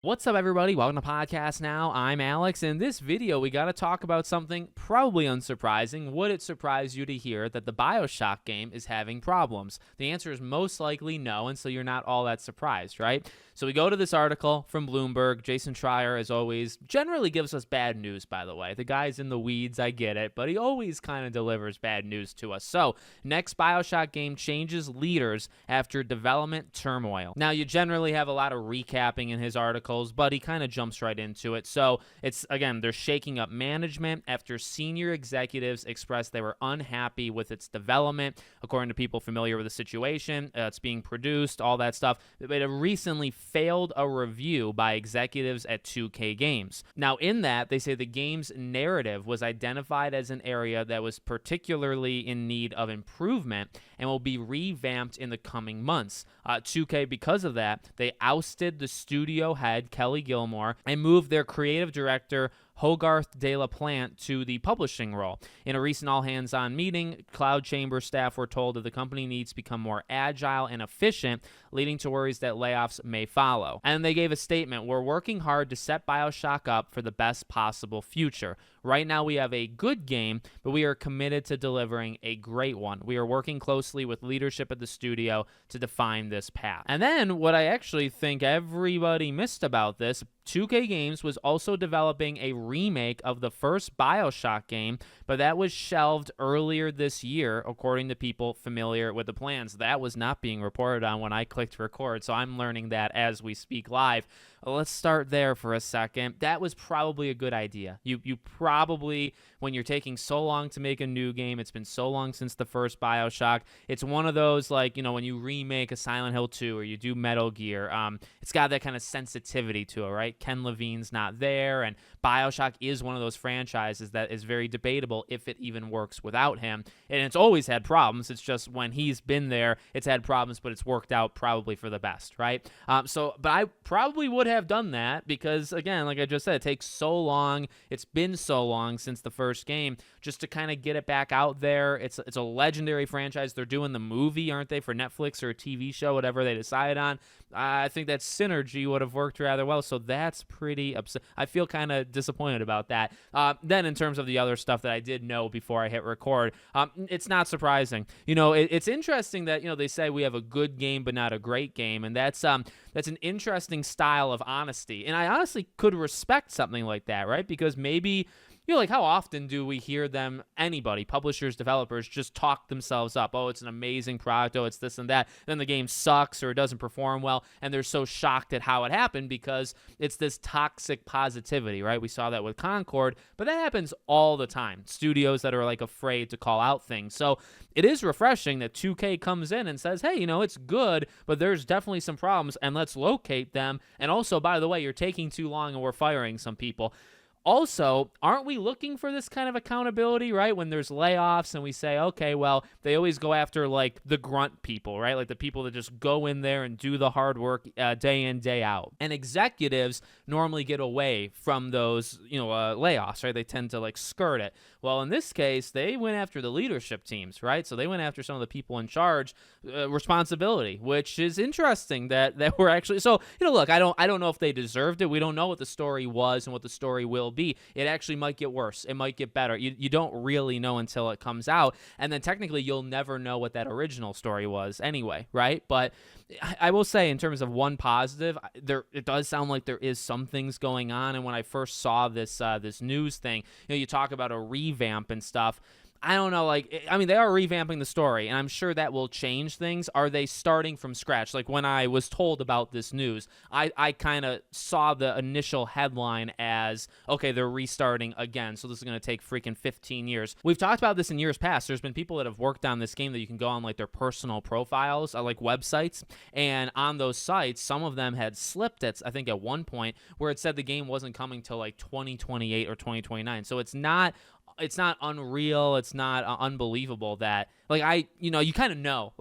What's up, everybody? Welcome to Podcast Now. I'm Alex. In this video, we got to talk about something probably unsurprising. Would it surprise you to hear that the Bioshock game is having problems? The answer is most likely no, and so you're not all that surprised, right? So we go to this article from Bloomberg. Jason Schreier, as always, generally gives us bad news, by the way. The guy's in the weeds, I get it, but he always kind of delivers bad news to us. So, next Bioshock game changes leaders after development turmoil. Now, you generally have a lot of recapping in his articles, but he kind of jumps right into it. So, it's, again, they're shaking up management after senior executives expressed they were unhappy with its development. According to people familiar with the situation, it's being produced, all that stuff. It recently failed a review by executives at 2K Games. Now, in that, they say the game's narrative was identified as an area that was particularly in need of improvement and will be revamped in the coming months. 2K, because of that, they ousted the studio head, Kelly Gilmore, and moved their creative director, Hogarth de la Plante, to the publishing role. In a recent all-hands-on meeting, Cloud Chamber staff were told that the company needs to become more agile and efficient, leading to worries that layoffs may follow. And they gave a statement: "We're working hard to set Bioshock up for the best possible future. Right now we have a good game, but we are committed to delivering a great one. We are working closely with leadership at the studio to define this path." And then what I actually think everybody missed about this, 2K Games was also developing a remake of the first Bioshock game, but that was shelved earlier this year, according to people familiar with the plans. That was not being reported on when I clicked record, so I'm learning that as we speak live. Let's start there for a second. That was probably a good idea. You probably, when you're taking so long to make a new game, it's been so long since the first Bioshock, it's one of those, like, you know, when you remake a Silent Hill 2 or you do Metal Gear, it's got that kind of sensitivity to it, right? Ken Levine's not there, and Bioshock is one of those franchises that is very debatable if it even works without him, and it's always had problems. It's just when he's been there, it's had problems, but it's worked out probably for the best, right? But I probably would have done that because, again, like I just said, it takes so long. It's been so long since the first game just to kind of get it back out there. It's a legendary franchise. They're doing the movie, aren't they, for Netflix or a TV show, whatever they decide on. I think that synergy would have worked rather well, so that's pretty upset. I feel kind of disappointed about that. Then in terms of the other stuff that I did know before I hit record, it's not surprising. You know, it's interesting that, you know, they say we have a good game but not a great game, and that's an interesting style of honesty. And I honestly could respect something like that, right? Because maybe, you know, like, how often do we hear them, anybody, publishers, developers, just talk themselves up? Oh, it's an amazing product. Oh, it's this and that. Then the game sucks or it doesn't perform well, and they're so shocked at how it happened because it's this toxic positivity, right? We saw that with Concord, but that happens all the time. Studios that are, like, afraid to call out things. So it is refreshing that 2K comes in and says, hey, you know, it's good, but there's definitely some problems, and let's locate them. And also, by the way, you're taking too long and we're firing some people. Also, aren't we looking for this kind of accountability, right? When there's layoffs and we say, okay, well, they always go after, like, the grunt people, right? Like the people that just go in there and do the hard work day in, day out. And executives normally get away from those, you know, layoffs, right? They tend to, like, skirt it. Well, in this case, they went after the leadership teams, right? So they went after some of the people in charge responsibility, which is interesting that we're actually, so, you know, look, I don't know if they deserved it. We don't know what the story was and what the story will be. It actually might get worse. It might get better. You don't really know until it comes out. And then technically you'll never know what that original story was anyway, right? But I will say, in terms of one positive, it does sound like there is some things going on. And when I first saw this news thing, you know, you talk about a revamp and stuff. I don't know, like, I mean, they are revamping the story, and I'm sure that will change things. Are they starting from scratch? Like, when I was told about this news, I kind of saw the initial headline as, okay, they're restarting again, so this is going to take freaking 15 years. We've talked about this in years past. There's been people that have worked on this game that you can go on, like, their personal profiles, like websites, and on those sites, some of them had slipped it, I think, at one point, where it said the game wasn't coming till, like, 2028 or 2029. So it's not unreal. It's not unbelievable that, like, you kind of know,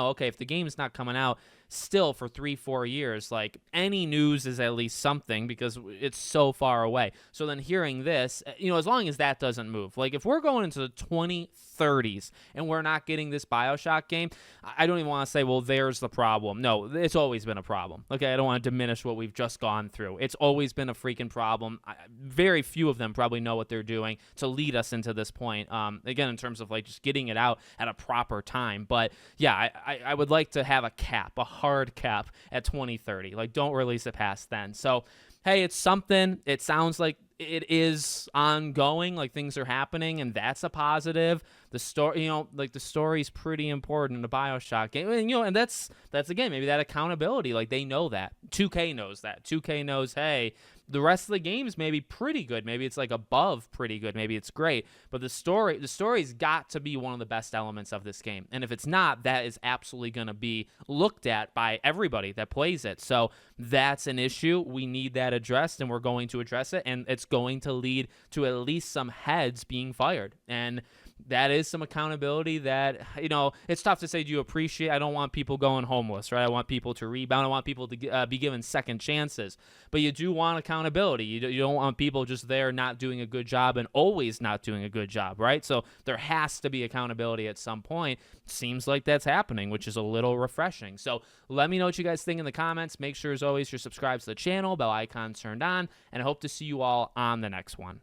okay, if the game's not coming out still for 3-4 years, like any news is at least something because it's so far away. So then hearing this, as long as that doesn't move, like if we're going into the 2030s and we're not getting this Bioshock game, I don't even want to say, well, there's the problem. No, it's always been a problem. Okay, I don't want to diminish what we've just gone through. It's always been a freaking problem. Very few of them probably know what they're doing to lead us into this point. Again, in terms of like just getting it out at a proper time. But yeah, I would like to have a hard cap at 2030. Like, don't release it past then. So, hey, it's something. It sounds like it is ongoing, like things are happening, and that's a positive. The story, like the story's pretty important in the Bioshock game, and that's again maybe that accountability. Like they know that 2K knows that. 2K knows, hey, the rest of the game's maybe pretty good. Maybe it's like above pretty good. Maybe it's great. But the story's got to be one of the best elements of this game. And if it's not, that is absolutely going to be looked at by everybody that plays it. So that's an issue. We need that addressed, and we're going to address it. And it's going to lead to at least some heads being fired. And that is some accountability that, it's tough to say, do you appreciate? I don't want people going homeless, right? I want people to rebound. I want people to be given second chances. But you do want accountability. You don't want people just there not doing a good job and always not doing a good job, right? So there has to be accountability at some point. Seems like that's happening, which is a little refreshing. So let me know what you guys think in the comments. Make sure, as always, you're subscribed to the channel, bell icon turned on, and I hope to see you all on the next one.